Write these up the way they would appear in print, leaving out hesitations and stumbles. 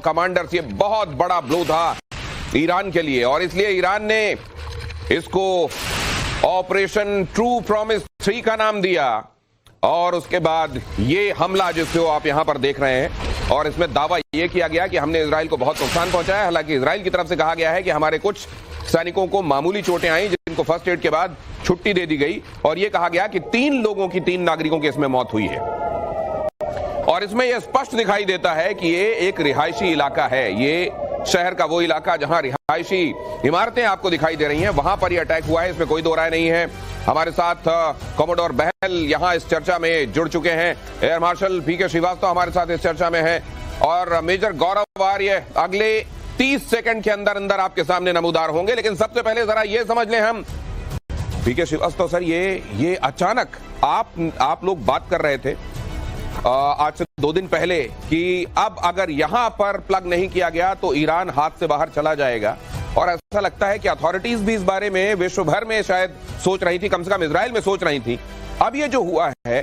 Commanders. ये बहुत बड़ा ब्लो था ईरान के लिए और इसलिए ईरान ने इसको ऑपरेशन ट्रू प्रॉमिस 3 का नाम दिया। और उसके बाद ये हमला जिसको आप यहां पर देख रहे हैं, और इसमें दावा यह किया गया कि हमने इजराइल को बहुत नुकसान पहुंचाया। हालांकि इजराइल की तरफ से कहा गया है कि हमारे कुछ सैनिकों को मामूली चोटें आई जिनको फर्स्ट एड के बाद छुट्टी दे दी गई, और यह कहा गया कि 3 नागरिकों की इसमें मौत हुई है। और इसमें यह स्पष्ट दिखाई देता है कि ये एक रिहायशी इलाका है। ये शहर का वो इलाका जहां रिहायशी इमारतें आपको दिखाई दे रही हैं, वहां पर यह अटैक हुआ है, इसमें कोई दो राय नहीं है। हमारे साथ कमोडोर बहल यहां इस चर्चा में जुड़ चुके हैं, एयर मार्शल पीके श्रीवास्तव हमारे साथ इस चर्चा में हैं, और मेजर गौरव आर्य अगले 30 सेकंड के अंदर अंदर आपके सामने नमूदार होंगे। लेकिन सबसे पहले जरा ये समझ लें हम, पीके श्रीवास्तव सर, ये अचानक आप लोग बात कर रहे थे आज से 2 दिन पहले कि अब अगर यहां पर प्लग नहीं किया गया तो ईरान हाथ से बाहर चला जाएगा, और ऐसा लगता है कि अथॉरिटीज भी इस बारे में विश्व भर में शायद सोच रही थी, कम से कम इजराइल में सोच रही थी। अब ये जो हुआ है,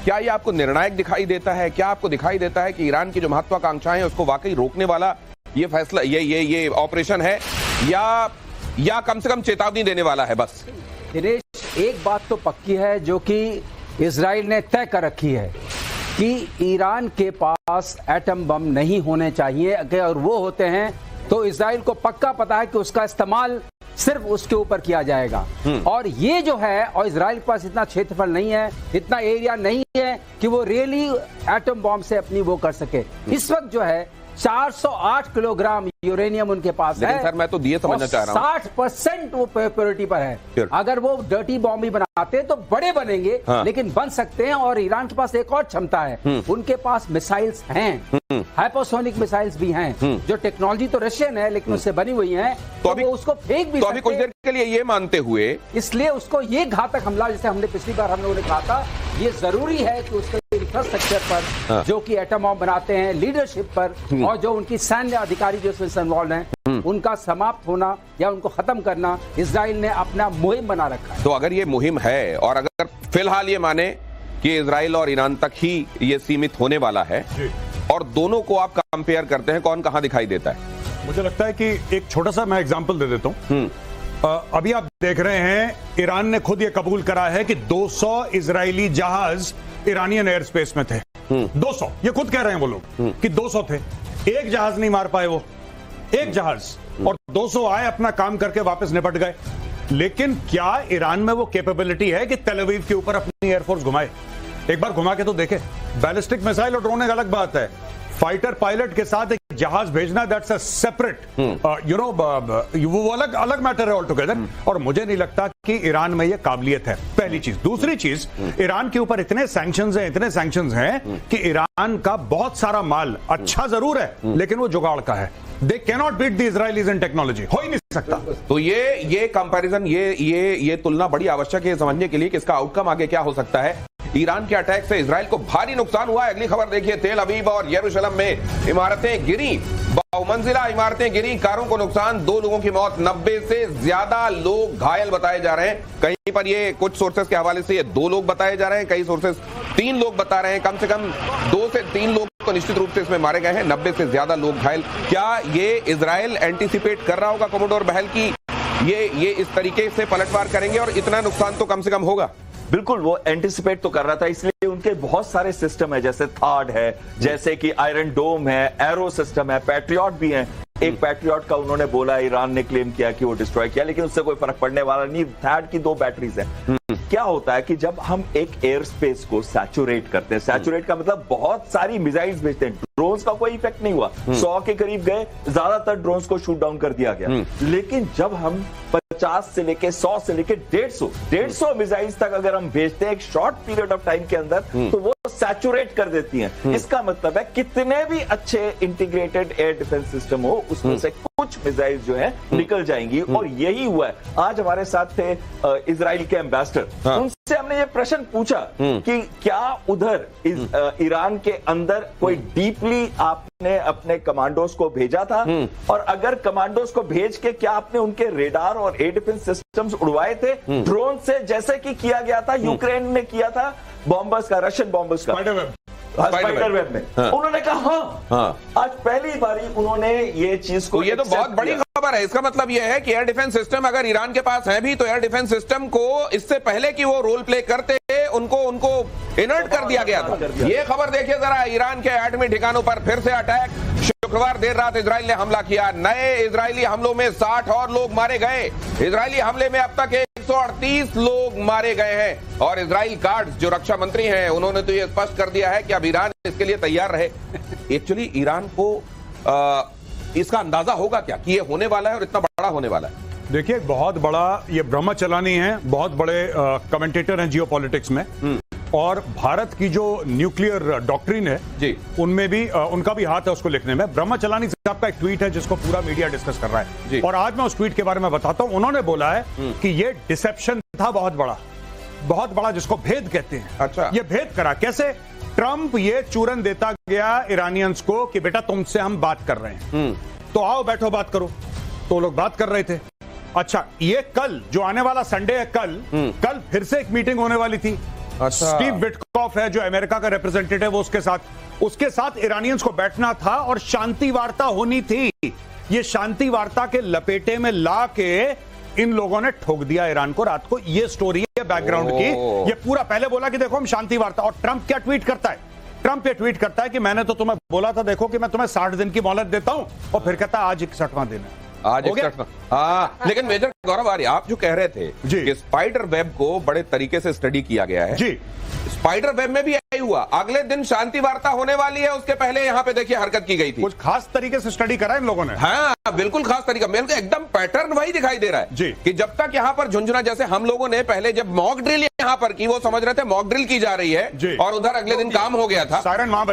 क्या ये आपको निर्णायक दिखाई देता है? क्या आपको दिखाई देता है कि ईरान की जो महत्वाकांक्षाएं हैं उसको वाकई रोकने वाला ये फैसला, ये ऑपरेशन है, या कम से कम चेतावनी देने वाला है? बस दिनेश, एक बात तो पक्की है जो कि इजराइल ने तय कर रखी है कि ईरान के पास एटम बम नहीं होने चाहिए। अगर वो होते हैं तो इजराइल को पक्का पता है कि उसका इस्तेमाल सिर्फ उसके ऊपर किया जाएगा। और ये जो है, और इजराइल के पास इतना क्षेत्रफल नहीं है, इतना एरिया नहीं है कि वो रियली एटम बॉम्ब से अपनी वो कर सके। इस वक्त जो है 408 किलोग्राम यूरेनियम उनके पास है। सर मैं तो दिए समझना चाह रहा हूं, 60% वो प्योरिटी पर है। अगर वो डर्टी बॉम्ब भी बनाते तो बड़े बनेंगे, लेकिन बन सकते हैं। और ईरान के पास एक और क्षमता है, उनके पास मिसाइल्स हैं, हाइपरसोनिक मिसाइल्स भी हैं, जो टेक्नोलॉजी तो रशियन है लेकिन उससे बनी हुई है, तो अभी उसको फेंक भी तो अभी कुछ देर के लिए ये मानते हुए, इसलिए उसको ये घातक हमला, जैसे हमने पिछली बार हम लोगों ने कहा था, ये जरूरी है कि उसके इंफ्रास्ट्रक्चर पर जो कि एटम बॉम्ब बनाते हैं, लीडरशिप पर, और जो उनकी सैन्य अधिकारी जो इसमें इन्वॉल्व हैं, उनका समाप्त होना या उनको खत्म करना इजराइल ने अपना मुहिम बना रखा है। तो अगर ये मुहिम है, और अगर फिलहाल ये माने कि इजराइल और ईरान तक ही ये सीमित होने वाला है, और दोनों को आप कंपेयर करते हैं, कौन कहां दिखाई देता है? मुझे लगता है कि एक छोटा सा मैं एग्जांपल दे देता हूं। अभी आप देख रहे हैं, ईरान ने खुद ये कबूल करा है कि 200 इजरायली जहाज ईरानियन एयर स्पेस में थे। 200, ये खुद कह रहे हैं वो लोग कि 200 थे। एक जहाज नहीं मार पाए वो, एक जहाज, और 200 आए, अपना काम करके वापस निपट गए। लेकिन क्या ईरान में वो कैपेबिलिटी है कि तेल अवीव के ऊपर अपनी एयरफोर्स घुमाए? एक बार घुमा के तो देखे। बैलिस्टिक मिसाइल और ड्रोन एक अलग बात है, फाइटर पायलट के साथ एक जहाज भेजना, दैट्स अ सेपरेट, वो अलग मैटर है ऑल टुगेदर। और मुझे नहीं लगता कि ईरान में ये काबिलियत है, पहली चीज। दूसरी चीज, ईरान के ऊपर इतने सैंक्शंस हैं कि ईरान का बहुत सारा माल अच्छा जरूर है, लेकिन वो जुगाड़ का है। They cannot beat the Israelis in technology, हो ही नहीं सकता। तो ये कंपैरिजन, ये तुलना बड़ी आवश्यक है समझने के लिए कि इसका आउटकम आगे क्या हो सकता है। ईरान के अटैक से इजराइल को भारी नुकसान हुआ है। अगली खबर देखिए, तेल अवीव और यरूशलेम में इमारतें गिरी, बहुमंजिला इमारतें गिरी, कारों को नुकसान, 2 लोगों की मौत, 90 से ज्यादा लोग घायल बताए जा रहे हैं। कहीं पर ये कुछ सोर्सेस के हवाले से ये 2 लोग बताए जा रहे हैं, कई सोर्सेस 3 लोग बता रहे हैं। कम से कम 2 से 3 लोग तो निश्चित रूप से इसमें मारे गए हैं, 90 से ज्यादा लोग घायल। क्या ये इजराइल एंटीसिपेट कर रहा होगा कमोडोर बहल की ये इस तरीके से पलटवार करेंगे और इतना नुकसान तो कम से कम होगा? बिल्कुल, वो एंटिसिपेट तो कर रहा था, इसलिए उनके बहुत सारे सिस्टम है, जैसे थार्ड है, जैसे कि आयरन डोम है, एरो सिस्टम है, पैट्रियट भी है। एक पैट्रियट का उन्होंने बोला, ईरान ने क्लेम किया कि वो डिस्ट्रॉय किया, लेकिन उससे कोई फर्क पड़ने वाला नहीं। थैड की 2 बैटरीज हैं। क्या होता है कि जब हम एक एयर स्पेस को सैचुरेट करते हैं, सैचुरेट का मतलब बहुत सारी मिसाइल्स भेजते हैं, ड्रोन्स का कोई इफेक्ट नहीं हुआ, 100 के करीब गए, ज्यादातर ड्रोन्स को शूट डाउन कर दिया गया। लेकिन जब हम 50 से लेके 100 से लेके 150 मिसाइल्स तक अगर हम भेजते हैं एक शॉर्ट पीरियड ऑफ टाइम के अंदर, तो वो सैचुरेट कर देती हैं। इसका मतलब है कितने भी अच्छे इंटीग्रेटेड एयर डिफेंस सिस्टम हो, उसमें से कुछ मिसाइल जो है निकल जाएंगी। और यही हुआ है। आज हमारे साथ थे इजराइल के एम्बेसडर, उनसे हमने ये प्रश्न पूछा कि क्या उधर ईरान के अंदर कोई डीपली आपने अपने कमांडोज को भेजा था, और अगर कमांडोज को भेज के क्या आपने उनके रेडार और एयर डिफेंस सिस्टम्स उड़वाए थे ड्रोन से, जैसे कि किया गया था यूक्रेन ने किया था बॉम्बर्स का, रशियन बॉम्बर्स का? स्पाइडर वेब में। हाँ। उन्होंने कहा हाँ, आज पहली बारी उन्होंने ये चीज को, तो ये तो बहुत बड़ी खबर है। इसका मतलब ये है कि एयर डिफेंस सिस्टम अगर ईरान के पास है भी, तो एयर डिफेंस सिस्टम को इससे पहले कि वो रोल प्ले करते उनको इनर्ट कर दिया गया था। ये खबर देखिए जरा, ईरान के एटमी ठिकानों पर फिर से अटैक। शुक्रवार देर रात इजराइल ने हमला किया। नए इजरायली हमलों में 60 और लोग मारे गए। इजरायली हमले में अब तक 138 लोग मारे गए हैं। और इजराइल कार्ड्स, जो रक्षा मंत्री हैं, उन्होंने तो ये स्पष्ट कर दिया है कि अब ईरान इसके लिए तैयार रहे। एक्चुअली ईरान को इसका अंदाजा होगा क्या कि ये होने वाला है और इतना बड़ा होने वाला है? देखिए, बहुत बड़ा ये ब्रह्मचलानी है, बहुत बड़े कमेंटेटर हैं जियोपॉलिटिक्स में, और भारत की जो न्यूक्लियर डॉक्ट्रिन है जी, उनमें भी उनका भी हाथ है उसको लिखने में। ब्रह्मचलानी साहब का एक ट्वीट है जिसको पूरा मीडिया डिस्कस कर रहा है, और आज मैं उस ट्वीट के बारे में बताता हूं। उन्होंने बोला है कि ये डिसेप्शन था बहुत बड़ा, जिसको भेद कहते हैं। अच्छा, ये भेद करा कैसे? ट्रंप ये चूरन देता गया ईरानियंस को कि बेटा तुमसे हम बात कर रहे हैं, तो आओ बैठो बात करो। तो लोग बात कर रहे थे। अच्छा, ये कल जो आने वाला संडे है, कल फिर से एक मीटिंग होने वाली थी। अच्छा। स्टीव विटकॉफ है जो अमेरिका का रिप्रेजेंटेटिव, वो उसके साथ ईरानियंस को बैठना था और शांति वार्ता होनी थी। ये शांति वार्ता के लपेटे में ला के इन लोगों ने ठोक दिया ईरान को रात को। ये स्टोरी है बैकग्राउंड की। ये पूरा पहले बोला कि देखो हम शांति वार्ता, और ट्रंप क्या ट्वीट करता है? ट्रंप ये ट्वीट करता है कि मैंने तो तुम्हें बोला था, देखो कि मैं तुम्हें 60 दिन की मोहलत देता हूं, और फिर कहता है आज 61वां दिन है। आज 61वां। हाँ, लेकिन मेजर गौरव आर्य, आप जो कह रहे थे कि स्पाइडर वेब को बड़े तरीके से स्टडी किया गया है जी, स्पाइडर वेब में भी यही हुआ। अगले दिन शांति वार्ता होने वाली है, उसके पहले यहाँ पे देखिए हरकत की गई थी। कुछ खास तरीके से स्टडी करा इन लोगों ने। हाँ, बिल्कुल खास तरीका। मेरे को एकदम पैटर्न वही दिखाई दे रहा है जी, कि जब तक यहाँ पर झुंझुना, जैसे हम लोगों ने पहले जब मॉक ड्रिल यहाँ पर की, वो समझ रहे थे मॉक ड्रिल की जा रही है, और उधर अगले दिन काम हो गया था, सायरन वहां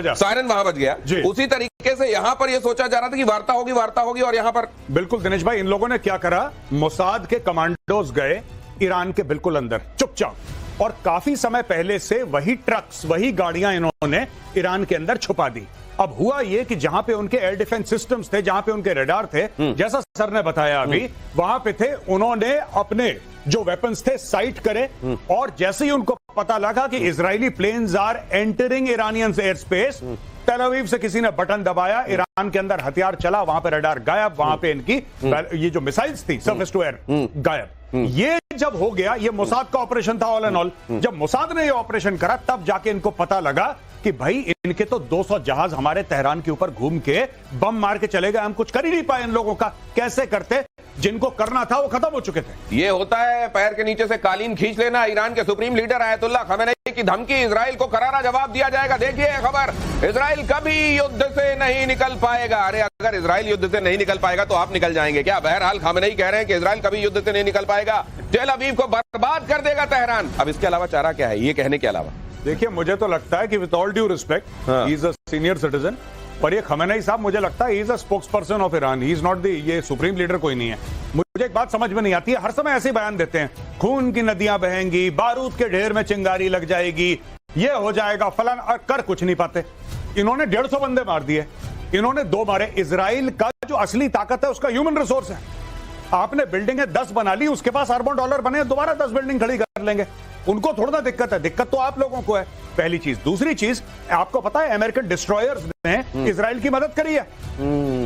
बज गया। उसी तरीके से यहाँ पर यह सोचा जा रहा था कि वार्ता होगी, और यहाँ पर बिल्कुल दिनेश भाई, इन लोगों ने क्या करा? मोसाद के कमांडोज गए ईरान के बिल्कुल अंदर चुपचाप, और काफी समय पहले से वही ट्रक्स, वही गाड़ियां इन्होंने ईरान के अंदर छुपा दी। अब हुआ ये कि जहां पे उनके एयर डिफेंस सिस्टम्स थे, जहां पे उनके रडार थे, जैसा सर ने बताया अभी, वहां पे थे, उन्होंने अपने जो वेपन्स थे साइट करे, और जैसे ही उनको पता लगा कि Israeli planes are entering Iranian air space, Tel Aviv से किसी ने बटन दबाया, ईरान के अंदर हथियार चला, वहां पे रडार गायब, वहां पे इनकी ये जो मिसाइल्स थी सर्फेस टू एयर गायब। ये जब हो गया, ये मोसाद का ऑपरेशन था ऑल एंड ऑल। जब मोसाद ने ये ऑपरेशन करा, तब जाके इनको पता लगा कि भाई इनके तो 200 जहाज हमारे तेहरान के ऊपर घूम के बम मार के चले गए, हम कुछ कर ही नहीं पाए इन लोगों का। कैसे करते? जिनको करना था वो खत्म हो चुके थे। ये होता है पैर के नीचे से कालीन खींच लेना। ईरान के सुप्रीम लीडर आयतुल्लाह खमेनेई की धमकी, इजराइल को करारा जवाब दिया जाएगा। देखिए खबर, इजराइल कभी युद्ध से नहीं निकल पाएगा। अरे अगर इजराइल युद्ध से नहीं निकल पाएगा तो आप निकल जाएंगे क्या? बहरहाल खमेनेई कह रहे हैं कि इजराइल कभी युद्ध से नहीं निकल पाएगा, तेल अवीव को बर्बाद कर देगा तेहरान। अब इसके अलावा चारा क्या है ये कहने के अलावा? देखिए, मुझे तो लगता है कि with all due respect, he is a senior citizen, पर ये खमेनेई साहब मुझे लगता है he is a spokes person of Iran, he is not the, ये सुप्रीम लीडर कोई नहीं है। मुझे एक बात समझ में नहीं आती है, हर समय ऐसे बयान देते हैं, खून की नदियां बहेंगी, बारूद के ढेर में चिंगारी लग जाएगी, ये हो जाएगा फलान, और कर कुछ नहीं पाते। इन्होंने 150 बंदे मार दिए, इन्होंने 2 मारे। इजराइल का जो असली ताकत है उसका ह्यूमन रिसोर्स है। आपने बिल्डिंगें 10 बना ली, उसके पास अरबों डॉलर बने, दोबारा 10 बिल्डिंग खड़ी कर लेंगे। उनको थोड़ा ना दिक्कत है, दिक्कत तो आप लोगों को है, पहली चीज। दूसरी चीज, आपको पता है अमेरिकन डिस्ट्रॉयर्स ने इजराइल की मदद करी है।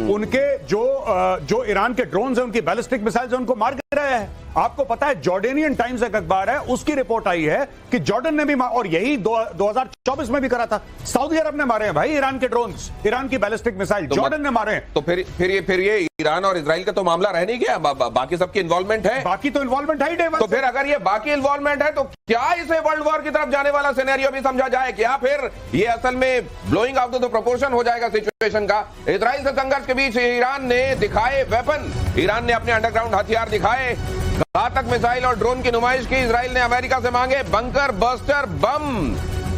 उनके जो ईरान के ड्रोन्स हैं, उनकी बैलिस्टिक मिसाइल्स उनको मार गिराया है। आपको पता है जॉर्डेनियन टाइम्स एक अखबार है, उसकी रिपोर्ट आई है कि जॉर्डन ने भी और यही 2024 में भी करा था, सऊदी अरब ने मारे हैं भाई ईरान के ड्रोन्स, ईरान की बैलिस्टिक मिसाइल जॉर्डन ने मारे हैं। तो फिर ये ईरान और इजराइल का तो मामला रह नहीं गया, बाकी सबकी इन्वॉल्वमेंट है। बाकी तो इन्वॉल्वमेंट है ही। तो फिर अगर ये बाकी इन्वॉल्वमेंट है तो क्या इसे वर्ल्ड वॉर की तरफ जाने वाला सिनेरियो भी समझा जाए क्या? फिर ये असल में blowing out of the proportion हो जाएगा सिचुएशन का। इजराइल से संघर्ष के बीच ईरान ने दिखाए वेपन, ईरान ने अपने अंडरग्राउंड हथियार दिखाए, घातक मिसाइल और ड्रोन की नुमाइश की। इजराइल ने अमेरिका से मांगे बंकर बस्टर बम।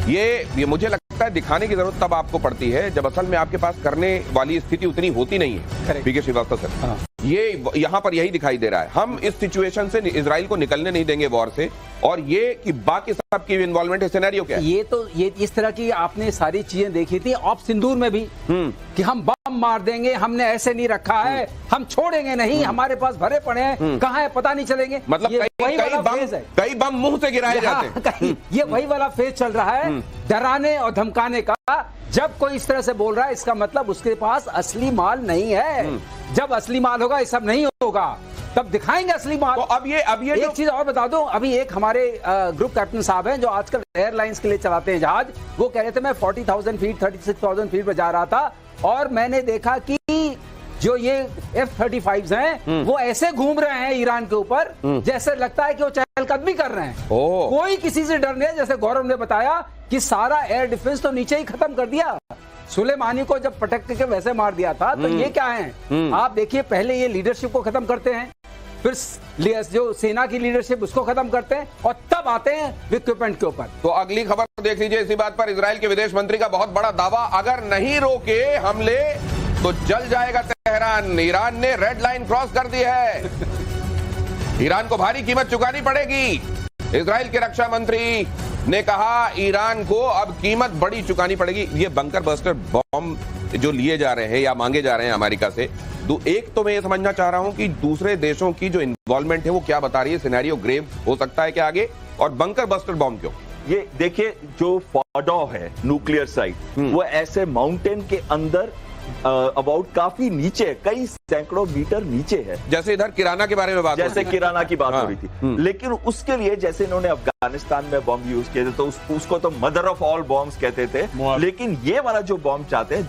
ये मुझे लगता है दिखाने की जरूरत तब आपको पड़ती है जब असल में आपके पास करने वाली स्थिति उतनी होती नहीं है। पीके श्रीवास्तव सर। ये यहां पर यही दिखाई दे रहा है। हम इस सिचुएशन से इजराइल को निकलने नहीं देंगे वॉर से, और ये कि बाकी सब की इन्वॉल्वमेंट है। सिनेरियो क्या है? ये इस तरह की आपने सारी चीजें देखी थी ऑप सिंदूर में भी, कि हम बम मार देंगे, हमने ऐसे नहीं रखा है, हम छोड़ेंगे नहीं, हमारे पास भरे पड़े हैं, कहां है पता नहीं चलेंगे। मतलब कई बम मुंह से गिराए जाते हैं। ये वही वाला फेज चल रहा है, डराने और धमकाने का। जब कोई इस तरह से बोल रहा है, इसका मतलब उसके पास असली माल नहीं है। जब असली माल होगा, ये सब नहीं होगा, तब दिखाएंगे असली माल। तो अब ये एक चीज और बता दूं, अभी एक हमारे ग्रुप कैप्टन साहब हैं जो आजकल एयरलाइंस के लिए चलाते हैं जहाज, वो कह रहे थे मैं 40,000 फीट 36,000 फीट पर जा रहा था, और मैंने देखा कि जो ये F-35 हैं वो ऐसे घूम रहे हैं ईरान के ऊपर, जैसे लगता है कि वो चहलकदमी कर रहे हैं। कोई किसी से डर नहीं है। जैसे गौरव ने बताया कि सारा एयर डिफेंस तो नीचे ही खत्म कर दिया। सुलेमानी को जब पटक के वैसे मार दिया था, तो ये क्या है? आप देखिए, पहले ये लीडरशिप को खत्म करते हैं, फिर जो सेना की लीडरशिप उसको खत्म करते हैं, और तब आते हैं इक्विपमेंट के ऊपर। तो अगली खबर देख लीजिए। इसी बात पर इजराइल के विदेश मंत्री का बहुत बड़ा दावा, अगर नहीं रोके हमले तो जल जाएगा तेहरान। ईरान ने रेड लाइन क्रॉस कर दी है, ईरान को भारी कीमत चुकानी पड़ेगी। इजराइल के रक्षा मंत्री ने कहा ईरान को अब कीमत बड़ी चुकानी पड़ेगी। ये बंकर बस्टर बॉम्ब जो लिए जा रहे हैं या मांगे जा रहे हैं अमेरिका से, एक तो मैं ये समझना चाह रहा हूं कि दूसरे देशों की जो इन्वॉल्वमेंट है वो क्या बता रही है। सिनेरियो ग्रेव हो सकता है क्या आगे? और बंकर बस्टर बॉम्ब क्यों? ये देखिए, जो फॉर्डो है न्यूक्लियर साइट, वो ऐसे माउंटेन के अंदर अबाउट काफी नीचे, कई सैकड़ों मीटर नीचे है। जैसे इधर किराना के बारे में बात, जैसे किराना की बात हो रही थी। लेकिन उसके लिए जैसे इन्होंने अफगानिस्तान में बॉम्ब यूज किए थे, तो उसको तो मदर ऑफ ऑल बॉम्ब्स कहते थे। लेकिन ये वाला जो बॉम्ब चाहते हैं,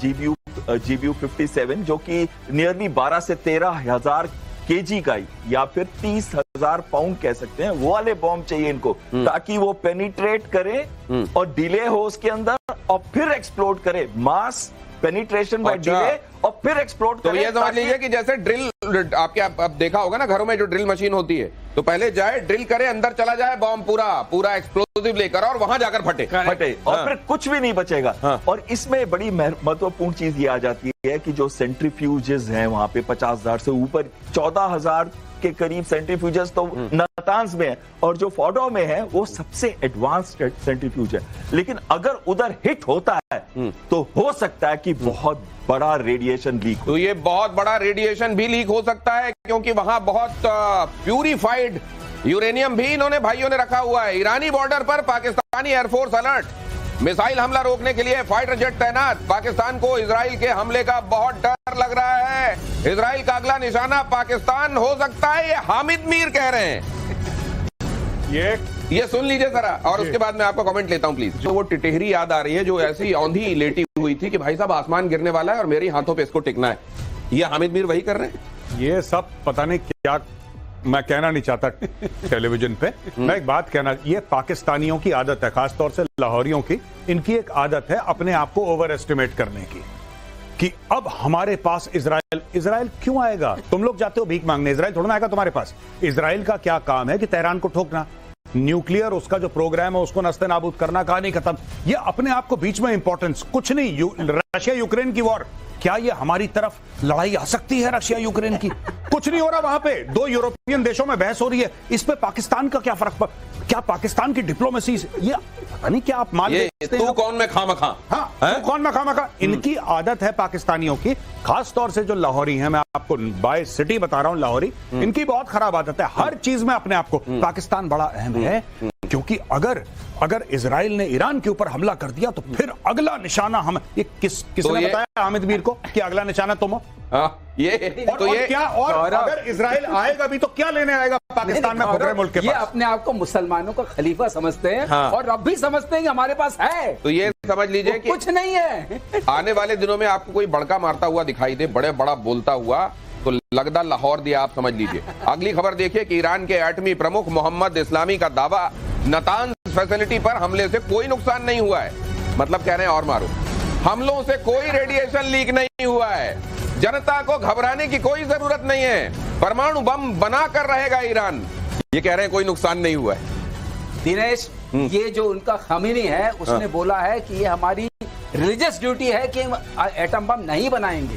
GBU 57, जो कि नियरली 12 से 13 हजार केजी का, या फिर 30,000 पाउंड कह सकते हैं, वो वाले बॉम्ब चाहिए इनको, ताकि वो पेनिट्रेट करे और डिले हो उसके अंदर, और फिर एक्सप्लोड करे। मास पेनिट्रेशन बाय डिले, और फिर एक्सप्लोड करे। तो ये समझ लीजिए कि जैसे ड्रिल, आपके अब देखा होगा ना घरों में जो ड्रिल मशीन होती है, तो पहले जाए ड्रिल करे, अंदर चला जाए बॉम्ब पूरा एक्सप्लोसिव लेकर, और वहां जाकर फटे और फिर कुछ भी नहीं बचेगा। और इसमें बड़ी महत्वपूर्ण चीज ये आ जाती है कि जो सेंट्रीफ्यूजेस हैं वहां पे 50,000 से ऊपर, 14,000 के करीब सेंट्रीफ्यूजेस तो नातांज में है, और जो फॉर्डो में है वो सबसे एडवांस्ड सेंट्रीफ्यूज है। लेकिन अगर उधर हिट होता है तो हो सकता है कि बहुत बड़ा रेडिएशन लीक हो। तो ये बहुत बड़ा रेडिएशन भी लीक हो सकता है, क्योंकि वहां बहुत प्यूरिफाइड यूरेनियम भी इन्होंने भाइयों ने रखा हुआ है। ईरानी बॉर्डर पर पाकिस्तानी एयरफोर्स अलर्ट, मिसाइल हमला रोकने के लिए फाइटर जेट तैनात। पाकिस्तान को इजराइल के हमले का बहुत डर लग रहा है। इजराइल का अगला निशाना पाकिस्तान हो सकता है, ये हामिद मीर कह रहे हैं। ये सुन लीजिए जरा, और उसके बाद मैं आपका कमेंट लेता हूं प्लीज। जो वो टिटहरी याद आ रही है, जो ऐसी औंधी लेटी हुई थी कि भाई साहब आसमान गिरने वाला है और मेरे हाथों पे इसको टिकना है, ये हामिद मीर वही कर रहे हैं। ये सब पता नहीं क्या, मैं कहना नहीं चाहता टेलीविजन पे। मैं एक बात कहना, ये पाकिस्तानियों की आदत है, खासतौर से लाहौरियों की, इनकी एक आदत है अपने आप को ओवर एस्टिमेट करने की, कि अब हमारे पास इजराइल क्यों आएगा? तुम लोग जाते हो भीख मांगने, इजराइल थोड़ा ना आएगा तुम्हारे पास। इजराइल का क्या काम है कि तेहरान को ठोकना, न्यूक्लियर उसका जो प्रोग्राम है उसको नस्ते नाबूद करना, कहानी खत्म। ये अपने आप को बीच में इंपॉर्टेंस कुछ नहीं। रशिया यूक्रेन की वॉर, क्या ये हमारी तरफ लड़ाई आ सकती है रशिया यूक्रेन की? कुछ नहीं हो रहा वहां पे, दो यूरोपियन देशों में बहस हो रही है, इस पे पाकिस्तान का क्या फर्क पड़, क्या पाकिस्तान की डिप्लोमेसी, ये पता नहीं क्या आप मान लेते हैं। तू कौन में खामखा, हाँ, तू कौन में खामखा। इनकी आदत है पाकिस्तानियों की, खासतौर से जो लाहौरी हैं, मैं आपको बाय सिटी बता रहा हूं, लाहौरी, इनकी बहुत खराब आदत है हर चीज में अपने आप को, पाकिस्तान बड़ा अहम है, क्योंकि अगर इजराइल ने ईरान के ऊपर हमला कर दिया तो फिर अगला निशाना हम, ये किसने तो बताया हामिद मीर को कि अगला निशाना तुम हो? और अगर इजराइल आएगा भी तो क्या लेने आएगा पाकिस्तान में खुदरे मुल्क के पास? ये अपने आप को मुसलमानों का खलीफा समझते हैं, और अब भी समझते हैं कि हमारे पास है। तो ये समझ लीजिए कि कुछ नहीं है। आने वाले दिनों में आपको कोई बड़का मारता हुआ दिखाई दे, बड़ा बोलता हुआ, तो लगदा लाहौर दिया, आप समझ लीजिए। अगली खबर देखिए कि ईरान के एटमी प्रमुख मोहम्मद इस्लामी का दावा, नातांज फैसिलिटी पर हमले से कोई नुकसान नहीं हुआ है। मतलब कह रहे हैं और मारो, हमलों से कोई रेडिएशन लीक नहीं हुआ है, जनता को घबराने की कोई जरूरत नहीं है, परमाणु बम बना कर रहेगा ईरान, ये कह रहे हैं कोई नुकसान नहीं हुआ है। दिनेश, ये जो उनका खमीनी है उसने बोला है कि ये हमारी रिलीजियस ड्यूटी है कि हम एटम बम नहीं बनाएंगे।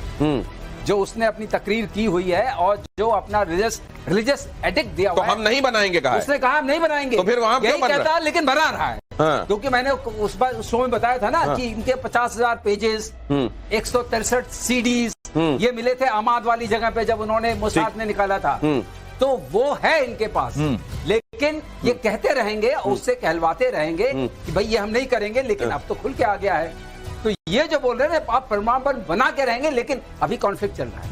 जो उसने अपनी तकरीर की हुई है और जो अपना रिलीजियस एडिक्ट दिया तो हुआ है, हम नहीं बनाएंगे कहा उसने कहा हम नहीं बनाएंगे। तो फिर वहां क्यों बन रहा है? कहता है, लेकिन बना रहा है। हाँ। क्योंकि मैंने उस शो में बताया था ना कि इनके 50,000 पेजेस, 163 सीडीज ये मिले थे अहमद वाली जगह पे जब उन्होंने मोसाद ने निकाला था। तो वो है इनके पास, लेकिन ये कहते रहेंगे और उससे कहलवाते रहेंगे कि भाई ये हम नहीं करेंगे, लेकिन अब तो खुल के आ गया है। तो ये जो बोल रहे हैं आप परमाणु बम बना के रहेंगे, लेकिन अभी कॉन्फ्लिक्ट चल रहा है।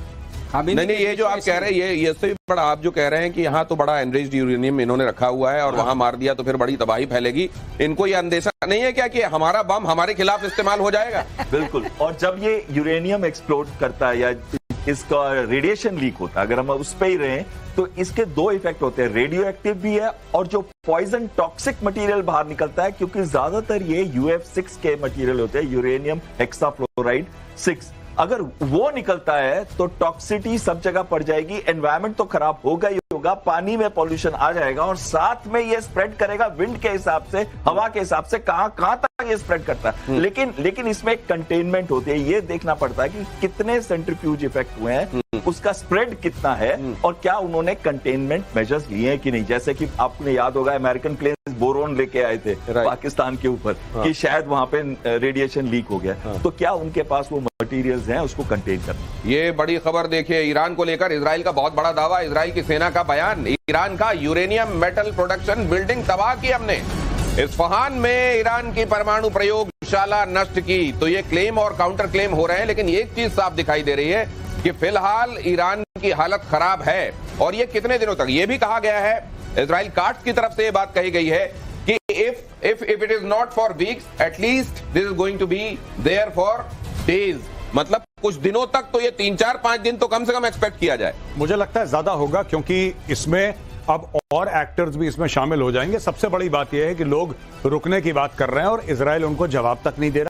नहीं, ये जो आप कह रहे हैं ये से भी बड़ा, आप जो कह रहे हैं कि यहाँ तो बड़ा एनरिच्ड यूरेनियम इन्होंने रखा हुआ है और वहां मार दिया तो फिर बड़ी तबाही फैलेगी। इनको ये अंदेशा नहीं है क्या कि हमारा बम हमारे खिलाफ इस्तेमाल हो जाएगा? बिल्कुल। और जब ये यूरेनियम एक्सप्लोड करता है या इसका रेडिएशन लीक होता है, अगर हम उस पे ही रहे तो इसके दो इफेक्ट होते हैं, रेडियो एक्टिव भी है और जो पॉइजन टॉक्सिक मटेरियल बाहर निकलता है, क्योंकि ज्यादातर ये UF6 के मटेरियल होते हैं, यूरेनियम हेक्साफ्लोराइड 6। अगर वो निकलता है तो टॉक्सिटी सब जगह पड़ जाएगी, एनवायरमेंट तो खराब होगा ही होगा, पानी में पॉल्यूशन आ जाएगा और साथ में ये स्प्रेड करेगा विंड के हिसाब से, हवा के हिसाब से, कहां तक ये स्प्रेड करता है। लेकिन इसमें एक कंटेनमेंट होती है, ये देखना पड़ता है कि कितने सेंट्रीफ्यूज इफेक्ट हुए हैं, उसका स्प्रेड कितना है और क्या उन्होंने कंटेनमेंट मेजर्स लिए हैं कि नहीं। जैसे कि आपने याद होगा अमेरिकन प्लेन्स बोरोन लेके आए थे पाकिस्तान के ऊपर कि शायद वहां पे रेडिएशन लीक हो गया, तो क्या उनके पास वो मटेरियल्स हैं उसको कंटेन करना। ये बड़ी खबर देखिए, ईरान को लेकर इजराइल का बहुत बड़ा दावा, इजराइल की सेना का बयान, ईरान का यूरेनियम मेटल प्रोडक्शन बिल्डिंग तबाह की हमने, इस्फहान में ईरान की परमाणु प्रयोगशाला नष्ट की। तो ये क्लेम और काउंटर क्लेम हो रहे हैं, लेकिन एक चीज साफ दिखाई दे रही है कि फिलहाल ईरान की हालत खराब है। और ये कितने दिनों तक, ये भी कहा गया है, इजराइल काट्स की तरफ से ये बात कही गई है कि if it is not for weeks, at least this is going to be there for days। मतलब कुछ दिनों तक तो ये 3, 4, 5 दिन तो कम से कम एक्सपेक्ट किया जाए। मुझे लगता है ज्यादा होगा, क्योंकि इसमें अब और एक्टर्स भी इसमें शामिल हो जाएंगे। सबसे बड़ी बात यह है कि लोग रुकने की बात कर रहे हैं और इजराइल उनको जवाब तक नहीं दे रहा।